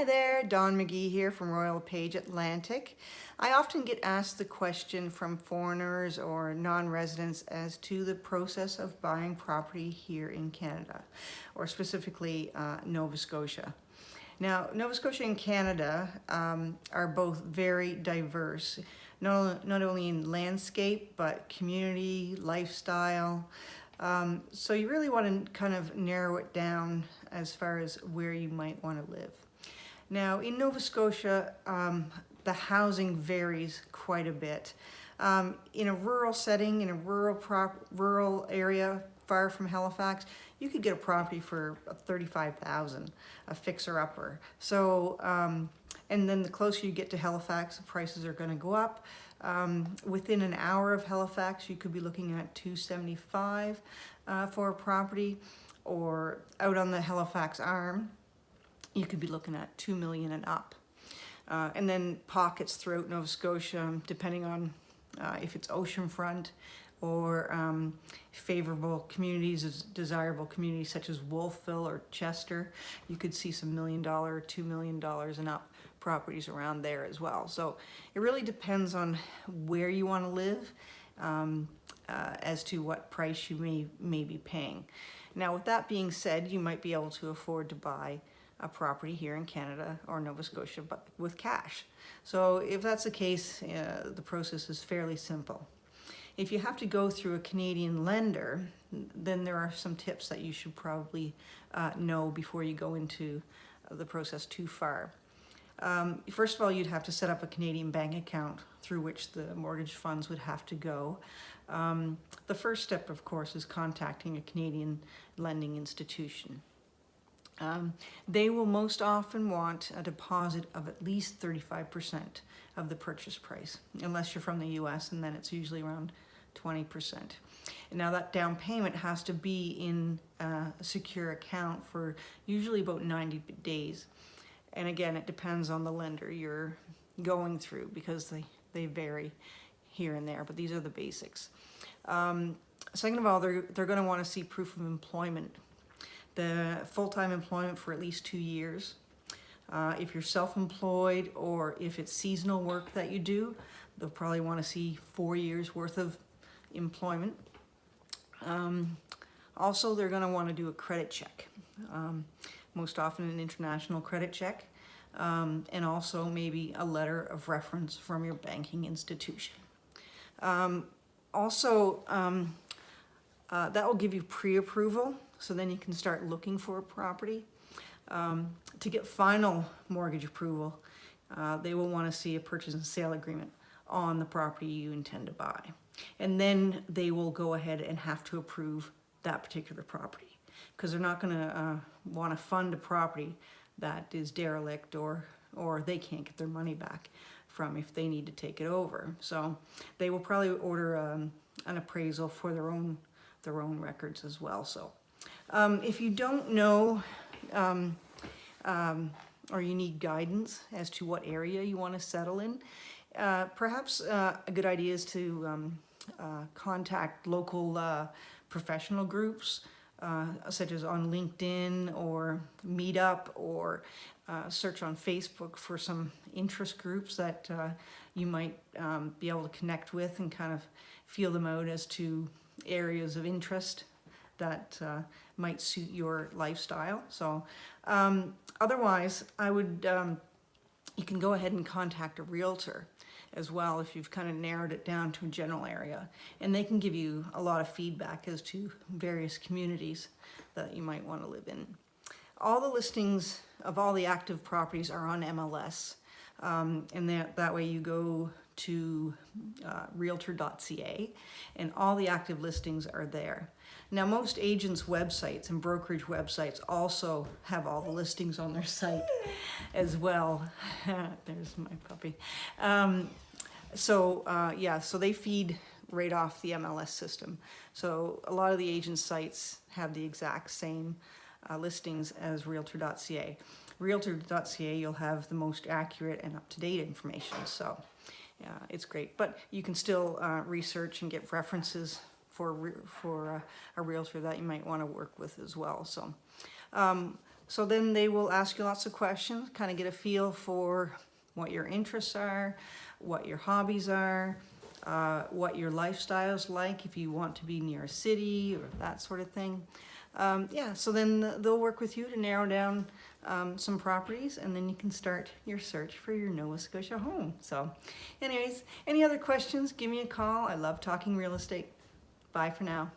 Hi there, Don Magee here from Royal LePage Atlantic. I often get asked the question from foreigners or non-residents as to the process of buying property here in Canada, or specifically Nova Scotia. Now, Nova Scotia and Canada are both very diverse, not only in landscape, but community, lifestyle. So you really want to kind of narrow it down as far as where you might want to live. Now, in Nova Scotia, the housing varies quite a bit. In a rural setting, in a rural area far from Halifax, you could get a property for $35,000, a fixer-upper. So, and then the closer you get to Halifax, the prices are going to go up. Within an hour of Halifax, you could be looking at $275,000 for a property, or out on the Halifax Arm, you could be looking at $2 million and up. And then pockets throughout Nova Scotia, depending on if it's oceanfront or favorable communities, desirable communities such as Wolfville or Chester, you could see some $1 million, $2 million and up properties around there as well. So it really depends on where you want to live as to what price you may be paying. Now, with that being said, you might be able to afford to buy a property here in Canada or Nova Scotia, but with cash. So if that's the case, the process is fairly simple. If you have to go through a Canadian lender, then there are some tips that you should probably know before you go into the process too far. First of all, you'd have to set up a Canadian bank account through which the mortgage funds would have to go. The first step, of course, is contacting a Canadian lending institution. They will most often want a deposit of at least 35% of the purchase price, unless you're from the US, and then it's usually around 20%. And now that down payment has to be in a secure account for usually about 90 days. And again, it depends on the lender you're going through because they vary here and there, but these are the basics. Second of all, they're going to want to see proof of employment. The full-time employment for at least 2 years. If you're self-employed or if it's seasonal work that you do, they'll probably want to see 4 years worth of employment. Also, they're going to want to do a credit check, most often an international credit check, and also maybe a letter of reference from your banking institution. That will give you pre-approval. So then you can start looking for a property. To get final mortgage approval, they will want to see a purchase and sale agreement on the property you intend to buy. And then they will go ahead and have to approve that particular property, because they're not going to want to fund a property that is derelict or they can't get their money back from if they need to take it over. So they will probably order an appraisal for their own records as well. So if you don't know or you need guidance as to what area you want to settle in, perhaps a good idea is to contact local professional groups, such as on LinkedIn or Meetup, or search on Facebook for some interest groups that you might be able to connect with and kind of feel them out as to areas of interest that might suit your lifestyle. So otherwise, I would, you can go ahead and contact a realtor as well if you've kind of narrowed it down to a general area, and they can give you a lot of feedback as to various communities that you might want to live in. All the listings of all the active properties are on MLS, and that way you go to realtor.ca and all the active listings are there. Now, most agents' websites and brokerage websites also have all the listings on their site as well. There's my puppy. So they feed right off the MLS system. So a lot of the agents' sites have the exact same listings as realtor.ca. Realtor.ca, you'll have the most accurate and up-to-date information. So yeah, it's great. But you can still research and get references for a realtor that you might want to work with as well. So So then they will ask you lots of questions, kind of get a feel for what your interests are, what your hobbies are, what your lifestyle's like, if you want to be near a city or that sort of thing. Yeah, so then they'll work with you to narrow down some properties, and then you can start your search for your Nova Scotia home. So anyways, any other questions, give me a call. I love talking real estate. Bye for now.